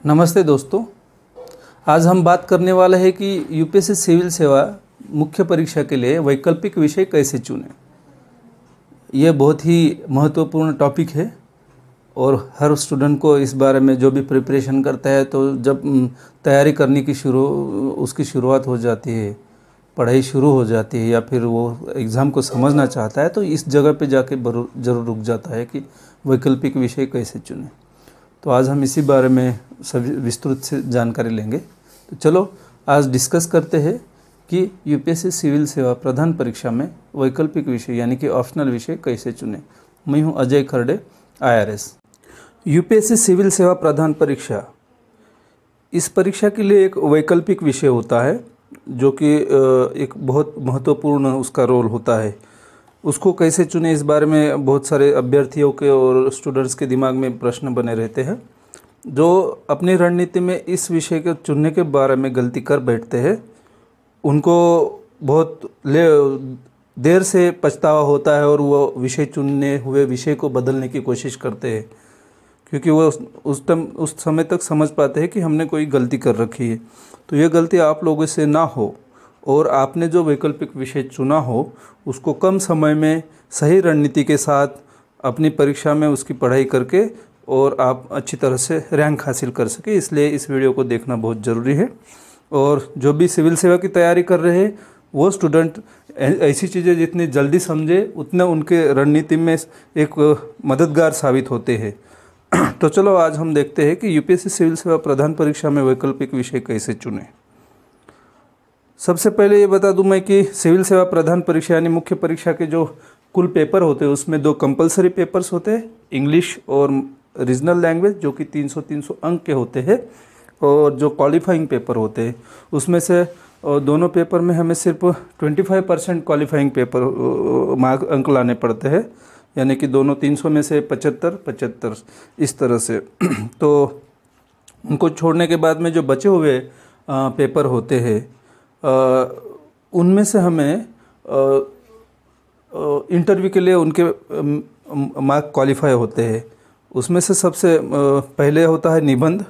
नमस्ते दोस्तों। आज हम बात करने वाले हैं कि यूपीएससी सिविल सेवा मुख्य परीक्षा के लिए वैकल्पिक विषय कैसे चुनें। यह बहुत ही महत्वपूर्ण टॉपिक है और हर स्टूडेंट को इस बारे में जो भी प्रिपरेशन करता है तो जब तैयारी करने की उसकी शुरुआत हो जाती है, पढ़ाई शुरू हो जाती है या फिर वो एग्ज़ाम को समझना चाहता है तो इस जगह पे जाके ज़रूर रुक जाता है कि वैकल्पिक विषय कैसे चुनें। तो आज हम इसी बारे में सभी विस्तृत से जानकारी लेंगे। तो चलो आज डिस्कस करते हैं कि यूपीएससी सिविल सेवा प्रधान परीक्षा में वैकल्पिक विषय यानी कि ऑप्शनल विषय कैसे चुनें। मैं हूं Ajay Kharde, IRS। UPSC civil सेवा प्रधान परीक्षा, इस परीक्षा के लिए एक वैकल्पिक विषय होता है जो कि एक बहुत महत्वपूर्ण उसका रोल होता है। उसको कैसे चुने इस बारे में बहुत सारे अभ्यर्थियों के और स्टूडेंट्स के दिमाग में प्रश्न बने रहते हैं। जो अपनी रणनीति में इस विषय के चुनने के बारे में गलती कर बैठते हैं उनको बहुत देर से पछतावा होता है और वो विषय चुनने हुए विषय को बदलने की कोशिश करते हैं, क्योंकि वो उस समय तक समझ पाते हैं कि हमने कोई गलती कर रखी है। तो ये गलती आप लोगों से ना हो और आपने जो वैकल्पिक विषय चुना हो उसको कम समय में सही रणनीति के साथ अपनी परीक्षा में उसकी पढ़ाई करके और आप अच्छी तरह से रैंक हासिल कर सके, इसलिए इस वीडियो को देखना बहुत ज़रूरी है। और जो भी सिविल सेवा की तैयारी कर रहे हैं वो स्टूडेंट ऐसी चीज़ें जितनी जल्दी समझे उतना उनके रणनीति में एक मददगार साबित होते हैं। तो चलो आज हम देखते हैं कि यूपीएससी सिविल सेवा प्रधान परीक्षा में वैकल्पिक विषय कैसे चुनें। सबसे पहले ये बता दूं मैं कि सिविल सेवा प्रधान परीक्षा यानी मुख्य परीक्षा के जो कुल पेपर होते हैं उसमें 2 कंपलसरी पेपर्स होते हैं, इंग्लिश और रीजनल लैंग्वेज, जो कि 300 अंक के होते हैं, और जो क्वालिफाइंग पेपर होते हैं उसमें से दोनों पेपर में हमें सिर्फ 25% क्वालिफाइंग पेपर मार्क अंक लाने पड़ते हैं, यानी कि दोनों 300 में से 75 इस तरह से। तो उनको छोड़ने के बाद में जो बचे हुए पेपर होते हैं उनमें से हमें इंटरव्यू के लिए उनके मार्क क्वालिफाई होते हैं। उसमें से सबसे पहले होता है निबंध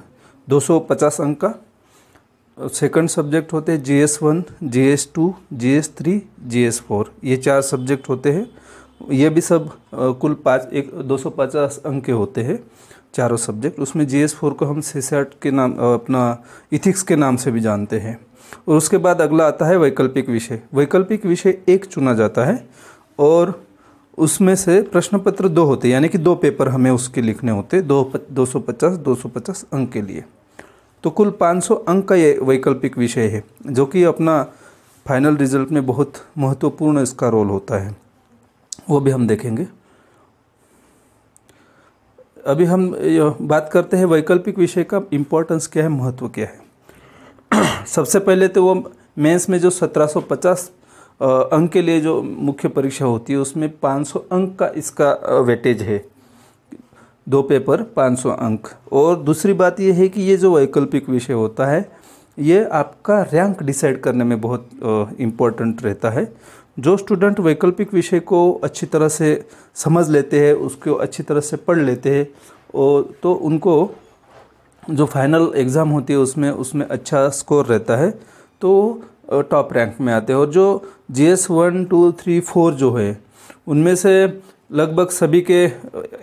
250 अंक का। सेकंड सब्जेक्ट होते हैं GS1, GS2, GS3, GS4, ये 4 सब्जेक्ट होते हैं। ये भी सब कुल 250 अंक के होते हैं चारों सब्जेक्ट। उसमें GS4 को हम CSAT के नाम, अपना इथिक्स के नाम से भी जानते हैं। और उसके बाद अगला आता है वैकल्पिक विषय। वैकल्पिक विषय एक चुना जाता है और उसमें से प्रश्न पत्र 2 होते हैं, यानी कि 2 पेपर हमें उसके लिखने होते हैं, 250 अंक के लिए। तो कुल 500 अंक का ये वैकल्पिक विषय है जो कि अपना फाइनल रिजल्ट में बहुत महत्वपूर्ण इसका रोल होता है, वो भी हम देखेंगे। अभी हम बात करते हैं वैकल्पिक विषय का इम्पोर्टेंस क्या है, महत्व क्या है। सबसे पहले तो वो मेंस में जो 1750 अंक के लिए जो मुख्य परीक्षा होती है उसमें 500 अंक का इसका वेटेज है, 2 पेपर 500 अंक। और दूसरी बात ये है कि ये जो वैकल्पिक विषय होता है ये आपका रैंक डिसाइड करने में बहुत इम्पोर्टेंट रहता है। जो स्टूडेंट वैकल्पिक विषय को अच्छी तरह से समझ लेते हैं, उसको अच्छी तरह से पढ़ लेते हैं और तो उनको जो फाइनल एग्ज़ाम होती है उसमें अच्छा स्कोर रहता है तो टॉप रैंक में आते हैं। और जो GS1, 2, 3, 4 जो है उनमें से लगभग सभी के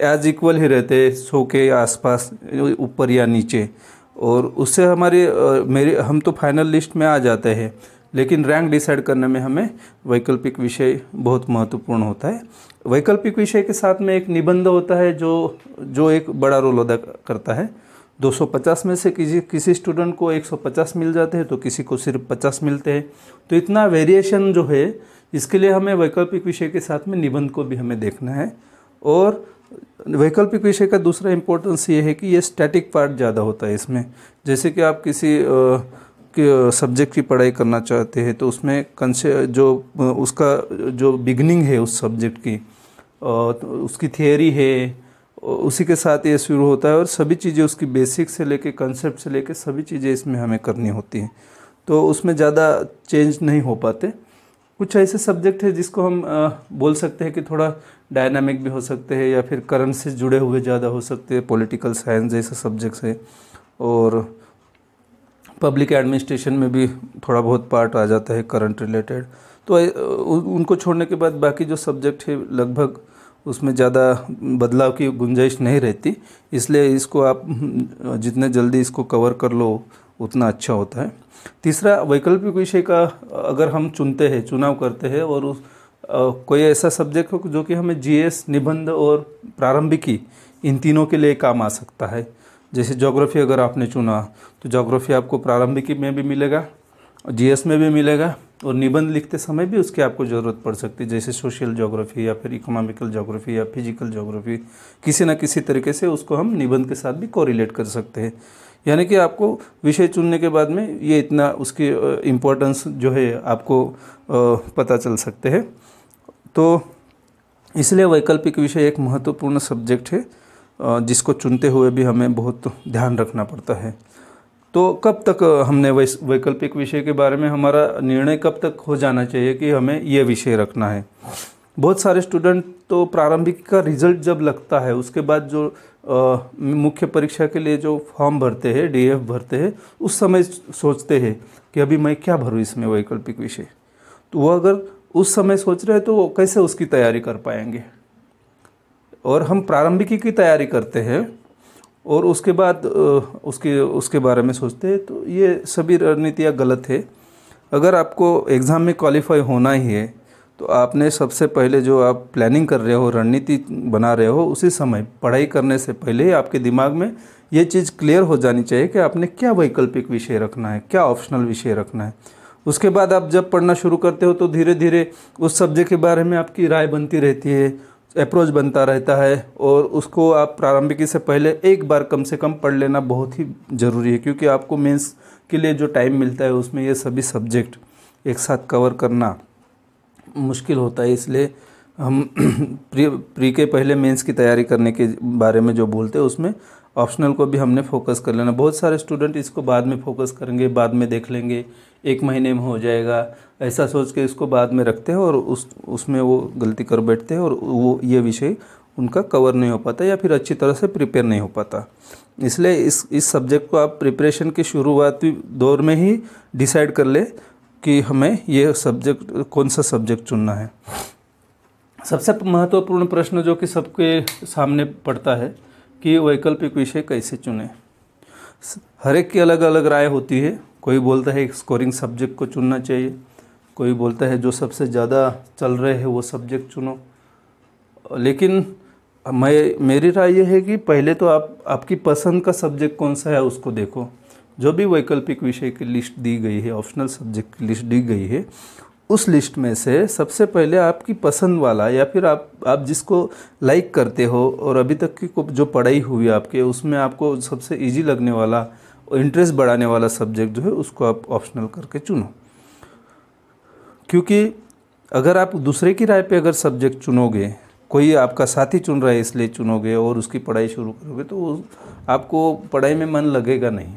एज इक्वल ही रहते हैं, 100 के आसपास ऊपर या नीचे। और उससे हम तो फाइनल लिस्ट में आ जाते हैं, लेकिन रैंक डिसाइड करने में हमें वैकल्पिक विषय बहुत महत्वपूर्ण होता है। वैकल्पिक विषय के साथ में एक निबंध होता है जो एक बड़ा रोल अदा करता है। 250 में से किसी स्टूडेंट को 150 मिल जाते हैं तो किसी को सिर्फ 50 मिलते हैं। तो इतना वेरिएशन जो है इसके लिए हमें वैकल्पिक विषय के साथ में निबंध को भी हमें देखना है। और वैकल्पिक विषय का दूसरा इम्पोर्टेंस ये है कि ये स्टैटिक पार्ट ज़्यादा होता है इसमें। जैसे कि आप किसी सब्जेक्ट की पढ़ाई करना चाहते हैं तो उसमें उसका जो बिगनिंग है उस सब्जेक्ट की, उसकी थियरी है, उसी के साथ ये शुरू होता है और सभी चीज़ें उसकी बेसिक से लेके कंसेप्ट से लेके सभी चीज़ें इसमें हमें करनी होती हैं। तो उसमें ज़्यादा चेंज नहीं हो पाते। कुछ ऐसे सब्जेक्ट है जिसको हम बोल सकते हैं कि थोड़ा डायनामिक भी हो सकते हैं या फिर करंट से जुड़े हुए ज़्यादा हो सकते हैं, पॉलिटिकल साइंस जैसे सब्जेक्ट्स है। और पब्लिक एडमिनिस्ट्रेशन में भी थोड़ा बहुत पार्ट आ जाता है करंट रिलेटेड। तो उनको छोड़ने के बाद बाकी जो सब्जेक्ट है लगभग उसमें ज़्यादा बदलाव की गुंजाइश नहीं रहती, इसलिए इसको आप जितने जल्दी इसको कवर कर लो उतना अच्छा होता है। तीसरा, वैकल्पिक विषय का अगर हम चुनते हैं, चुनाव करते हैं और उस कोई ऐसा सब्जेक्ट हो जो कि हमें जीएस, निबंध और प्रारंभिकी इन तीनों के लिए काम आ सकता है। जैसे ज्योग्राफी अगर आपने चुना तो ज्योग्राफी आपको प्रारंभिकी में भी मिलेगा, जीएस में भी मिलेगा, और निबंध लिखते समय भी उसकी आपको ज़रूरत पड़ सकती है, जैसे सोशल ज्योग्राफी या फिर इकोनॉमिकल ज्योग्राफी या फिजिकल ज्योग्राफी। किसी न किसी तरीके से उसको हम निबंध के साथ भी कोरिलेट कर सकते हैं। यानी कि आपको विषय चुनने के बाद में ये इतना उसकी इम्पोर्टेंस जो है आपको पता चल सकते हैं। तो इसलिए वैकल्पिक विषय एक महत्वपूर्ण सब्जेक्ट है जिसको चुनते हुए भी हमें बहुत ध्यान रखना पड़ता है। तो कब तक हमने वैकल्पिक विषय के बारे में हमारा निर्णय कब तक हो जाना चाहिए कि हमें ये विषय रखना है? बहुत सारे स्टूडेंट तो प्रारंभिक का रिजल्ट जब लगता है उसके बाद जो मुख्य परीक्षा के लिए जो फॉर्म भरते हैं, डीएफ भरते हैं, उस समय सोचते हैं कि अभी मैं क्या भरूँ इसमें वैकल्पिक विषय। तो वो अगर उस समय सोच रहे हैं तो वो कैसे उसकी तैयारी कर पाएंगे? और हम प्रारंभिकी की तैयारी करते हैं और उसके बाद उसके बारे में सोचते हैं, तो ये सभी रणनीतियाँ गलत है। अगर आपको एग्ज़ाम में क्वालिफाई होना ही है तो आपने सबसे पहले जो आप प्लानिंग कर रहे हो, रणनीति बना रहे हो, उसी समय पढ़ाई करने से पहले ही आपके दिमाग में ये चीज़ क्लियर हो जानी चाहिए कि आपने क्या वैकल्पिक विषय रखना है, क्या ऑप्शनल विषय रखना है। उसके बाद आप जब पढ़ना शुरू करते हो तो धीरे धीरे उस सब्जेक्ट के बारे में आपकी राय बनती रहती है, अप्रोच बनता रहता है, और उसको आप प्रारंभिकी से पहले एक बार कम से कम पढ़ लेना बहुत ही ज़रूरी है, क्योंकि आपको मेंस के लिए जो टाइम मिलता है उसमें ये सभी सब्जेक्ट एक साथ कवर करना मुश्किल होता है। इसलिए हम प्री के पहले मेंस की तैयारी करने के बारे में जो बोलते हैं उसमें ऑप्शनल को भी हमने फोकस कर लेना। बहुत सारे स्टूडेंट इसको बाद में फोकस करेंगे, बाद में देख लेंगे, 1 महीने में हो जाएगा, ऐसा सोच के इसको बाद में रखते हैं और उसमें वो गलती कर बैठते हैं और वो ये विषय उनका कवर नहीं हो पाता या फिर अच्छी तरह से प्रिपेयर नहीं हो पाता। इसलिए इस सब्जेक्ट को आप प्रिपरेशन के शुरुआती दौर में ही डिसाइड कर ले कि हमें ये सब्जेक्ट, कौन सा सब्जेक्ट चुनना है। सबसे महत्वपूर्ण प्रश्न जो कि सबके सामने पड़ता है कि वैकल्पिक विषय कैसे चुने। हर एक की अलग अलग राय होती है। कोई बोलता है स्कोरिंग सब्जेक्ट को चुनना चाहिए, कोई बोलता है जो सबसे ज़्यादा चल रहे हैं वो सब्जेक्ट चुनो। लेकिन मेरी राय ये है कि पहले तो आपकी पसंद का सब्जेक्ट कौन सा है उसको देखो। जो भी वैकल्पिक विषय की लिस्ट दी गई है, ऑप्शनल सब्जेक्ट की लिस्ट दी गई है, उस लिस्ट में से सबसे पहले आपकी पसंद वाला या फिर आप जिसको लाइक करते हो और अभी तक की जो पढ़ाई हुई आपके उसमें आपको सबसे इजी लगने वाला, इंटरेस्ट बढ़ाने वाला सब्जेक्ट जो है उसको आप ऑप्शनल करके चुनो। क्योंकि अगर आप दूसरे की राय पे अगर सब्जेक्ट चुनोगे, कोई आपका साथी चुन रहा है इसलिए चुनोगे और उसकी पढ़ाई शुरू करोगे, तो आपको पढ़ाई में मन लगेगा नहीं।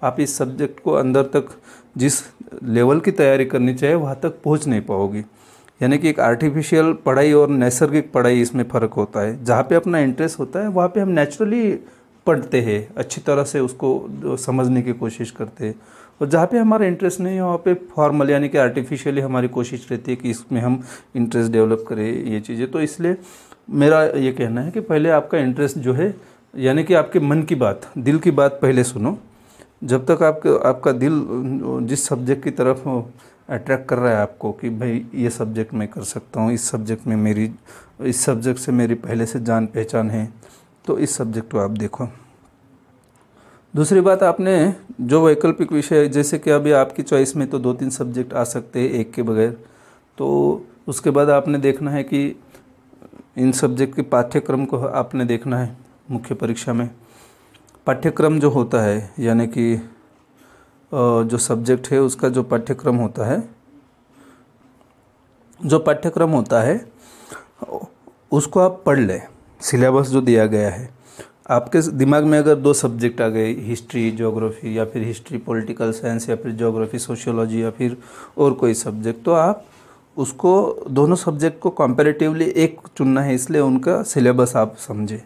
आप इस सब्जेक्ट को अंदर तक जिस लेवल की तैयारी करनी चाहिए वहाँ तक पहुँच नहीं पाओगी। यानी कि एक आर्टिफिशियल पढ़ाई और नैसर्गिक पढ़ाई, इसमें फ़र्क होता है। जहाँ पे अपना इंटरेस्ट होता है वहाँ पे हम नेचुरली पढ़ते हैं, अच्छी तरह से उसको समझने की कोशिश करते हैं, और जहाँ पे हमारा इंटरेस्ट नहीं है वहाँ पे फॉर्मल यानी कि आर्टिफिशियली हमारी कोशिश रहती है कि इसमें हम इंटरेस्ट डेवलप करें ये चीज़ें। तो इसलिए मेरा ये कहना है कि पहले आपका इंटरेस्ट जो है, यानी कि आपके मन की बात, दिल की बात पहले सुनो। जब तक आपका दिल जिस सब्जेक्ट की तरफ अट्रैक्ट कर रहा है आपको कि भाई ये सब्जेक्ट मैं कर सकता हूँ, इस सब्जेक्ट से मेरी पहले से जान पहचान है, तो इस सब्जेक्ट को आप देखो। दूसरी बात, आपने जो वैकल्पिक विषय, जैसे कि अभी आपकी चॉइस में तो 2-3 सब्जेक्ट आ सकते हैं एक के बगैर, तो उसके बाद आपने देखना है कि इन सब्जेक्ट के पाठ्यक्रम को आपने देखना है। मुख्य परीक्षा में पाठ्यक्रम जो होता है, यानी कि जो सब्जेक्ट है उसका जो पाठ्यक्रम होता है उसको आप पढ़ लें। सिलेबस जो दिया गया है, आपके दिमाग में अगर 2 सब्जेक्ट आ गए, हिस्ट्री ज्योग्राफी, या फिर हिस्ट्री पॉलिटिकल साइंस, या फिर ज्योग्राफी सोशियोलॉजी, या फिर और कोई सब्जेक्ट, तो आप उसको दोनों सब्जेक्ट को कंपैरेटिवली एक चुनना है। इसलिए उनका सिलेबस आप समझें।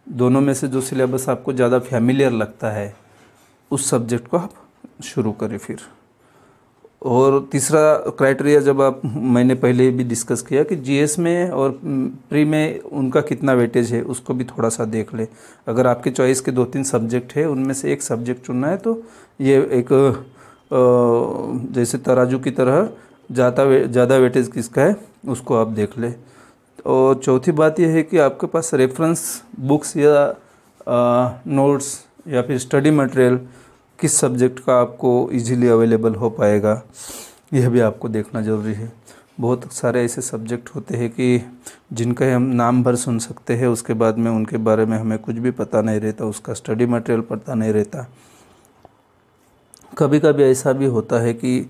दोनों में से जो सिलेबस आपको ज़्यादा फैमिलियर लगता है उस सब्जेक्ट को आप शुरू करें फिर। और तीसरा क्राइटेरिया जब आप, मैंने पहले भी डिस्कस किया कि जीएस में और प्री में उनका कितना वेटेज है, उसको भी थोड़ा सा देख ले। अगर आपके चॉइस के 2-3 सब्जेक्ट है, उनमें से एक सब्जेक्ट चुनना है, तो ये एक जैसे तराजू की तरह ज़्यादा वेटेज किसका है उसको आप देख ले। और चौथी बात यह है कि आपके पास रेफरेंस बुक्स या नोट्स या फिर स्टडी मटेरियल किस सब्जेक्ट का आपको इजीली अवेलेबल हो पाएगा, यह भी आपको देखना ज़रूरी है। बहुत सारे ऐसे सब्जेक्ट होते हैं कि जिनका हम नाम भर सुन सकते हैं, उसके बाद में उनके बारे में हमें कुछ भी पता नहीं रहता, उसका स्टडी मटेरियल पता नहीं रहता। कभी कभी ऐसा भी होता है कि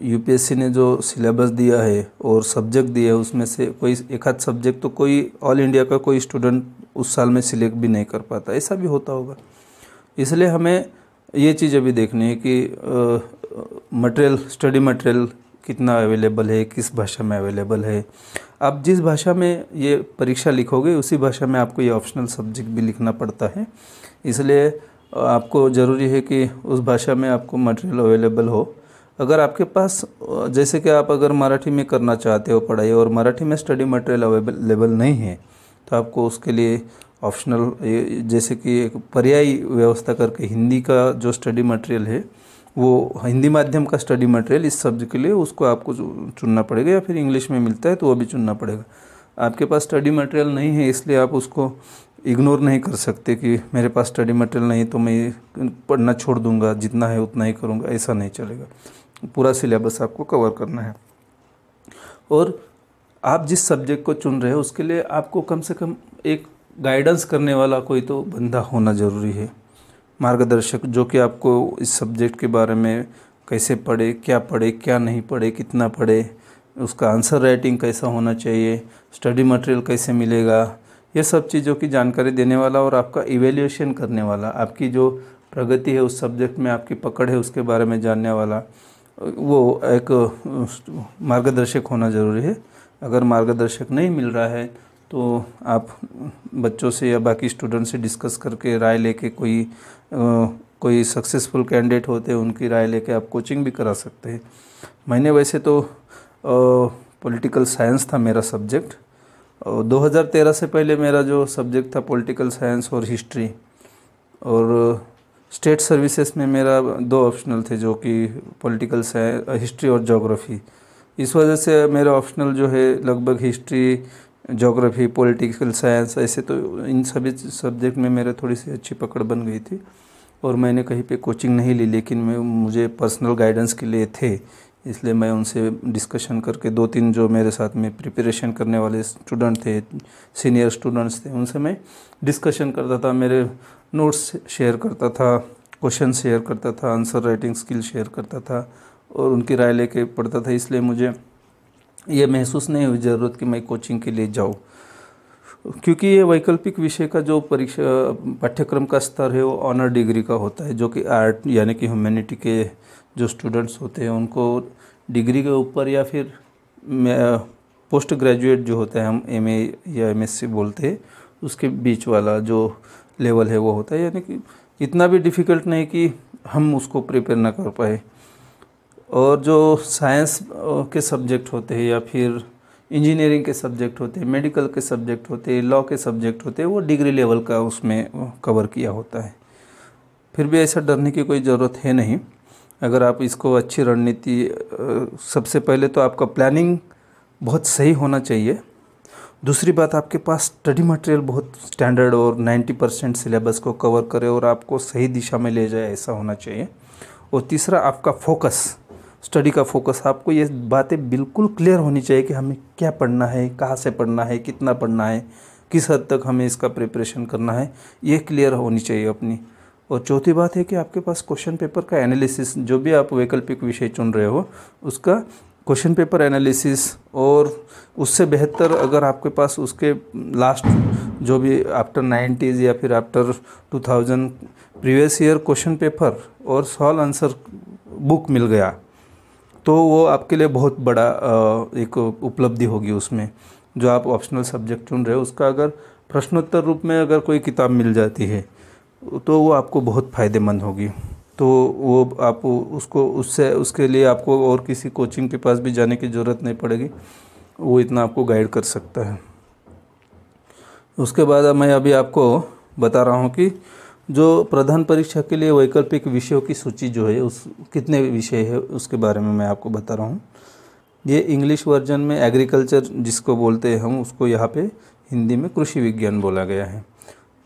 यूपीएससी ने जो सिलेबस दिया है और सब्जेक्ट दिए है, उसमें से कोई एक आध सब्जेक्ट तो कोई ऑल इंडिया का कोई स्टूडेंट उस साल में सिलेक्ट भी नहीं कर पाता, ऐसा भी होता होगा। इसलिए हमें ये चीज़ अभी देखनी है कि मटेरियल, स्टडी मटेरियल कितना अवेलेबल है, किस भाषा में अवेलेबल है। आप जिस भाषा में ये परीक्षा लिखोगे उसी भाषा में आपको ये ऑप्शनल सब्जेक्ट भी लिखना पड़ता है। इसलिए आपको ज़रूरी है कि उस भाषा में आपको मटेरियल अवेलेबल हो। अगर आपके पास, जैसे कि आप अगर मराठी में करना चाहते हो पढ़ाई और मराठी में स्टडी मटेरियल अवेलेबल नहीं है, तो आपको उसके लिए ऑप्शनल, जैसे कि एक पर्यायी व्यवस्था करके हिंदी का जो स्टडी मटेरियल है, वो हिंदी माध्यम का स्टडी मटेरियल इस सब्जेक्ट के लिए उसको आपको चुनना पड़ेगा, या फिर इंग्लिश में मिलता है तो वो भी चुनना पड़ेगा। आपके पास स्टडी मटेरियल नहीं है इसलिए आप उसको इग्नोर नहीं कर सकते कि मेरे पास स्टडी मटेरियल नहीं तो मैं पढ़ना छोड़ दूंगा, जितना है उतना ही करूंगा, ऐसा नहीं चलेगा। पूरा सिलेबस आपको कवर करना है। और आप जिस सब्जेक्ट को चुन रहे हो उसके लिए आपको कम से कम एक गाइडेंस करने वाला कोई तो बंदा होना ज़रूरी है, मार्गदर्शक, जो कि आपको इस सब्जेक्ट के बारे में कैसे पढ़े, क्या नहीं पढ़े, कितना पढ़े, उसका आंसर राइटिंग कैसा होना चाहिए, स्टडी मटेरियल कैसे मिलेगा, ये सब चीज़ों की जानकारी देने वाला और आपका इवैल्यूएशन करने वाला, आपकी जो प्रगति है उस सब्जेक्ट में, आपकी पकड़ है उसके बारे में जानने वाला, वो एक मार्गदर्शक होना ज़रूरी है। अगर मार्गदर्शक नहीं मिल रहा है तो आप बच्चों से या बाकी स्टूडेंट से डिस्कस करके राय लेके कोई सक्सेसफुल कैंडिडेट होते हैं उनकी राय लेके आप कोचिंग भी करा सकते हैं। मैंने वैसे तो पॉलिटिकल साइंस था मेरा सब्जेक्ट, 2013 से पहले मेरा जो सब्जेक्ट था पॉलिटिकल साइंस और हिस्ट्री, और स्टेट सर्विसेज में मेरा 2 ऑप्शनल थे जो कि पॉलिटिकल साइंस, हिस्ट्री और ज्योग्राफी। इस वजह से मेरा ऑप्शनल जो है लगभग हिस्ट्री, ज्योग्राफी, पॉलिटिकल साइंस, ऐसे तो इन सभी सब्जेक्ट में मेरे थोड़ी सी अच्छी पकड़ बन गई थी। और मैंने कहीं पे कोचिंग नहीं ली, लेकिन मुझे पर्सनल गाइडेंस के लिए थे, इसलिए मैं उनसे डिस्कशन करके 2-3 जो मेरे साथ में प्रिपरेशन करने वाले स्टूडेंट थे, सीनियर स्टूडेंट्स थे, उनसे मैं डिस्कशन करता था, मेरे नोट्स शेयर करता था, क्वेश्चन शेयर करता था, आंसर राइटिंग स्किल शेयर करता था और उनकी राय लेके पढ़ता था। इसलिए मुझे ये महसूस नहीं हुई ज़रूरत कि मैं कोचिंग के लिए जाऊँ, क्योंकि ये वैकल्पिक विषय का जो परीक्षा पाठ्यक्रम का स्तर है वो ऑनर डिग्री का होता है, जो कि आर्ट यानी कि ह्यूमैनिटी के जो स्टूडेंट्स होते हैं उनको डिग्री के ऊपर या फिर पोस्ट ग्रेजुएट जो होता है, हम एमए या एमएससी बोलते हैं, उसके बीच वाला जो लेवल है वो होता है। यानी कि इतना भी डिफ़िकल्ट नहीं कि हम उसको प्रिपेयर ना कर पाए। और जो साइंस के सब्जेक्ट होते हैं या फिर इंजीनियरिंग के सब्जेक्ट होते हैं, मेडिकल के सब्जेक्ट होते हैं, लॉ के सब्जेक्ट होते हैं, वो डिग्री लेवल का उसमें कवर किया होता है। फिर भी ऐसा डरने की कोई ज़रूरत है नहीं। अगर आप इसको अच्छी रणनीति, सबसे पहले तो आपका प्लानिंग बहुत सही होना चाहिए। दूसरी बात, आपके पास स्टडी मटेरियल बहुत स्टैंडर्ड और 90% सिलेबस को कवर करे और आपको सही दिशा में ले जाए, ऐसा होना चाहिए। और तीसरा, आपका फोकस, स्टडी का फोकस, आपको ये बातें बिल्कुल क्लियर होनी चाहिए कि हमें क्या पढ़ना है, कहाँ से पढ़ना है, कितना पढ़ना है, किस हद तक हमें इसका प्रिपरेशन करना है, ये क्लियर होनी चाहिए अपनी। और चौथी बात है कि आपके पास क्वेश्चन पेपर का एनालिसिस, जो भी आप वैकल्पिक विषय चुन रहे हो उसका क्वेश्चन पेपर एनालिसिस, और उससे बेहतर अगर आपके पास उसके लास्ट जो भी आफ्टर 90s या फिर after 2000 previous year question paper और सॉल्व आंसर बुक मिल गया तो वो आपके लिए बहुत बड़ा एक उपलब्धि होगी। उसमें जो आप ऑप्शनल सब्जेक्ट चुन रहे हो उसका अगर प्रश्नोत्तर रूप में अगर कोई किताब मिल जाती है तो वो आपको बहुत फ़ायदेमंद होगी। तो वो आप उसको उसके लिए आपको और किसी कोचिंग के पास भी जाने की ज़रूरत नहीं पड़ेगी, वो इतना आपको गाइड कर सकता है। उसके बाद मैं अभी आपको बता रहा हूँ कि जो प्रधान परीक्षा के लिए वैकल्पिक विषयों की सूची जो है उस कितने विषय है उसके बारे में मैं आपको बता रहा हूँ। ये इंग्लिश वर्जन में एग्रीकल्चर जिसको बोलते हैं हम, उसको यहाँ पे हिंदी में कृषि विज्ञान बोला गया है।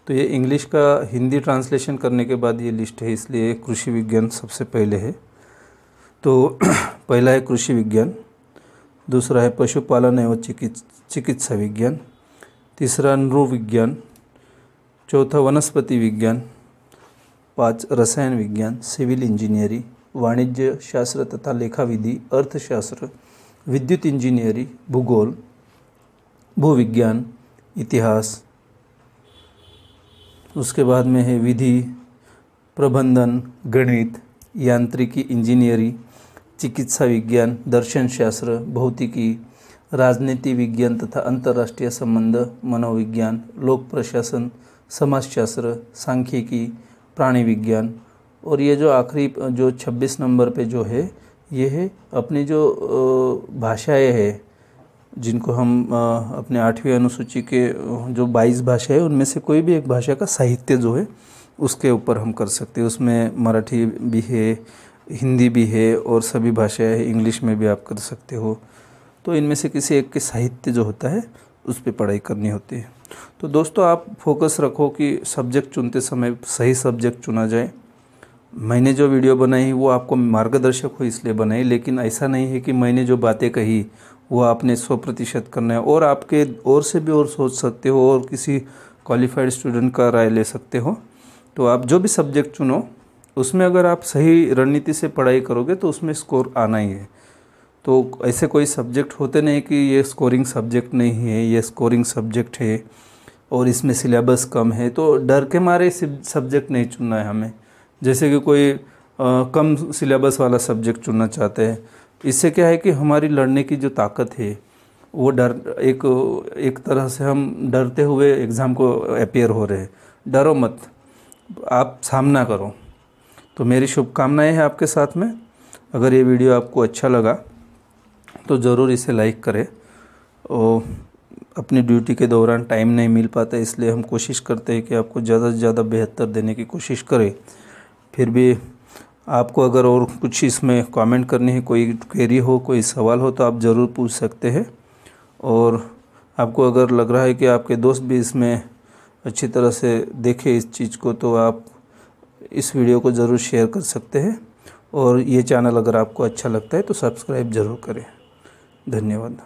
तो ये इंग्लिश का हिंदी ट्रांसलेशन करने के बाद ये लिस्ट है, इसलिए कृषि विज्ञान सबसे पहले है। तो पहला है कृषि विज्ञान, दूसरा है पशुपालन एवं चिकित्सा विज्ञान, तीसरा नृविज्ञान, चौथा वनस्पति विज्ञान, 5 रसायन विज्ञान, सिविल इंजीनियरिंग, वाणिज्य शास्त्र तथा लेखा विधि, अर्थशास्त्र, विद्युत इंजीनियरिंग, भूगोल, भूविज्ञान, इतिहास। उसके बाद में है विधि, प्रबंधन, गणित, यांत्रिकी, इंजीनियरिंग, चिकित्सा विज्ञान, दर्शन शास्त्र, भौतिकी, राजनीति विज्ञान तथा अंतर्राष्ट्रीय संबंध, मनोविज्ञान, लोक प्रशासन, समाजशास्त्र, सांख्यिकी, प्राणी विज्ञान। और ये जो आखिरी जो 26 नंबर पे जो है ये है अपनी जो भाषाएं हैं, जिनको हम अपने 8वीं अनुसूची के जो 22 भाषा है उनमें से कोई भी एक भाषा का साहित्य जो है उसके ऊपर हम कर सकते हैं। उसमें मराठी भी है, हिंदी भी है और सभी भाषाएं हैं, इंग्लिश में भी आप कर सकते हो। तो इनमें से किसी एक के साहित्य जो होता है उस पर पढ़ाई करनी होती है। तो दोस्तों आप फोकस रखो कि सब्जेक्ट चुनते समय सही सब्जेक्ट चुना जाए। मैंने जो वीडियो बनाई वो आपको मार्गदर्शक हो इसलिए बनाई, लेकिन ऐसा नहीं है कि मैंने जो बातें कही वो आपने 100% करना है। और आपके और से भी और सोच सकते हो और किसी क्वालिफाइड स्टूडेंट का राय ले सकते हो। तो आप जो भी सब्जेक्ट चुनो उसमें अगर आप सही रणनीति से पढ़ाई करोगे तो उसमें स्कोर आना ही है। तो ऐसे कोई सब्जेक्ट होते नहीं कि ये स्कोरिंग सब्जेक्ट नहीं है, ये स्कोरिंग सब्जेक्ट है और इसमें सिलेबस कम है, तो डर के मारे सब्जेक्ट नहीं चुनना है हमें। जैसे कि कोई कम सिलेबस वाला सब्जेक्ट चुनना चाहते हैं, इससे क्या है कि हमारी लड़ने की जो ताकत है वो डर एक तरह से हम डरते हुए एग्ज़ाम को अपेयर हो रहे हैं। डरो मत, आप सामना करो। तो मेरी शुभकामनाएं हैं आपके साथ में। अगर ये वीडियो आपको अच्छा लगा तो ज़रूर इसे लाइक करें। और अपनी ड्यूटी के दौरान टाइम नहीं मिल पाता, इसलिए हम कोशिश करते हैं कि आपको ज़्यादा से ज़्यादा बेहतर देने की कोशिश करें। फिर भी आपको अगर और कुछ इसमें कमेंट करनी है, कोई क्वेरी हो, कोई सवाल हो तो आप ज़रूर पूछ सकते हैं। और आपको अगर लग रहा है कि आपके दोस्त भी इसमें अच्छी तरह से देखें इस चीज़ को, तो आप इस वीडियो को ज़रूर शेयर कर सकते हैं। और ये चैनल अगर आपको अच्छा लगता है तो सब्सक्राइब ज़रूर करें। धन्यवाद।